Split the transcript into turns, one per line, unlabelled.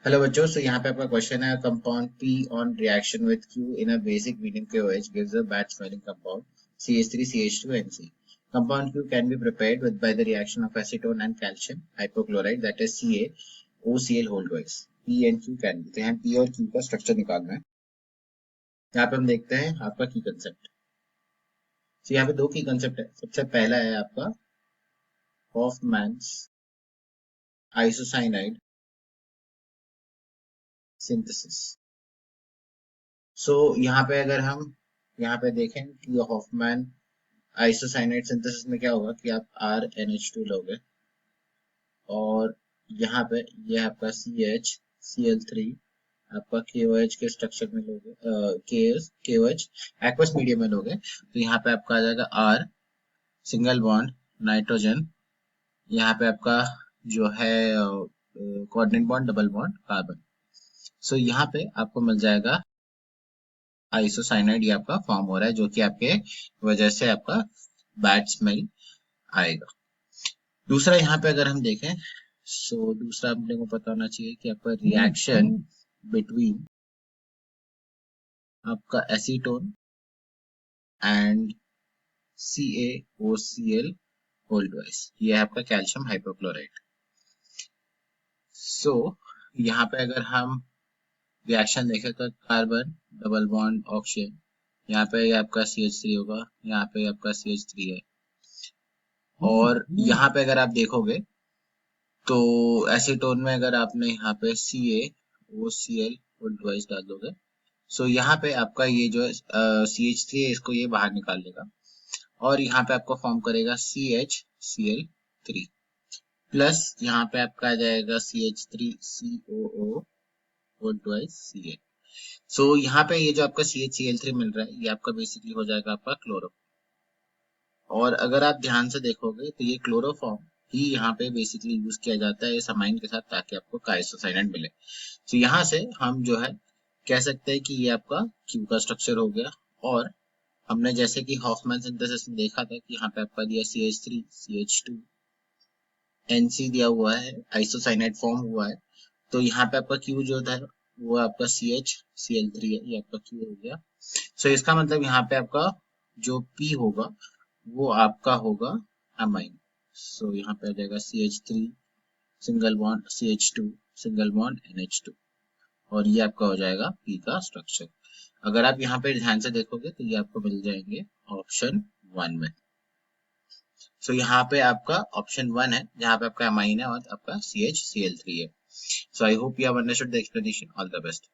Hello बच्चों, यहाँ पे आपका क्वेश्चन है compound P on reaction with Q in a basic medium KOH gives a bad smelling compound CH3CH2NC. Compound Q can be prepared with by the reaction of acetone and calcium hypochlorite, that is CaOCl whole twice. P and Q can be, तो यहाँ P और Q का structure निकालना है। यहाँ पे हम देखते हैं आपका की कंसेप्ट। तो यहाँ पे दो की कंसेप्ट है। सबसे पहला है आपका हॉफमैन्स आइसोसाइनाइड सिंथेसिस। यहाँ पे अगर हम यहाँ पे देखें कि हॉफमैन आइसोसाइनाइड सिंथेसिस में क्या होगा कि आप RNH2 लोगे और यहाँ पे ये आपका CH आपका KOH के स्ट्रक्चर में लोगे, KOH एक्वस मीडियम में लोगे तो यहाँ पे आपका आ जाएगा R सिंगल बॉन्ड नाइट्रोजन, यहाँ पे आपका जो है coordinate bond double bond carbon. यहाँ पे आपको मिल जाएगा आइसोसाइनाइड, ये आपका फॉर्म हो रहा है जो कि आपके वजह से आपका बैड स्मेल आएगा। दूसरा यहाँ पे अगर हम देखें दूसरा अपने को पता होना चाहिए कि आपका रिएक्शन बिटवीन आपका acetone and CaOCl whole twice, ये है आपका कैल्शियम हाइपोक्लोराइट। यहाँ पे अगर हम रिएक्शन देखें तो कार्बन डबल बॉन्ड ऑक्सीजन, यहाँ पे आपका CH3 होगा, यहाँ पे आपका CH3 है और यहाँ पे अगर आप देखोगे तो एसीटोन में अगर आपने यहाँ पे CaOCl होल ट्वाइस डाल दोगे यहाँ पे आपका ये जो CH3 है इसको ये बाहर निकाल लेगा और यहाँ पे आपको फॉर्म करेगा CHCl3 प्लस यहाँ पे आपका आ जाएगा CH3COO होल ट्वाइस Cl। यहाँ पे ये जो आपका CHCl3 मिल रहा है ये आपका बेसिकली हो जाएगा आपका क्लोरो। और अगर आप ध्यान से देखोगे तो ये क्लोरोफॉर्म ही यहाँ पे बेसिकली यूज किया जाता है इस अमाइन के साथ ताकि आपको आइसोसाइनाइड मिले। यहाँ से हम जो है कह सकते हैं कि ये आपका Q का स्ट्रक्चर हो गया। और हमने जैसे कि हॉफमैन सिंथेसिस में देखा था कि यहाँ पे आपका दिया CH3 CH2 NC दिया हुआ है, आइसोसाइनाइड फॉर्म हुआ है, तो यहाँ पे आपका Q जो था वो आपका CHCl3 है, ये आपका Q हो गया। इसका मतलब यहाँ पे आपका जो P होगा वो आपका होगा अमाइन। यहाँ पे आ जाएगा CH3 single bond CH2 single bond NH2 और ये आपका हो जाएगा P का स्ट्रक्चर। अगर आप यहाँ पे ध्यान से देखोगे तो ये आपको मिल जाएंगे ऑप्शन 1 में। यहाँ पे आपका ऑप्शन 1 है जहाँ पे आपका अमाइन है और आपका CHCl3 है। I hope you have understood the explanation. All the best.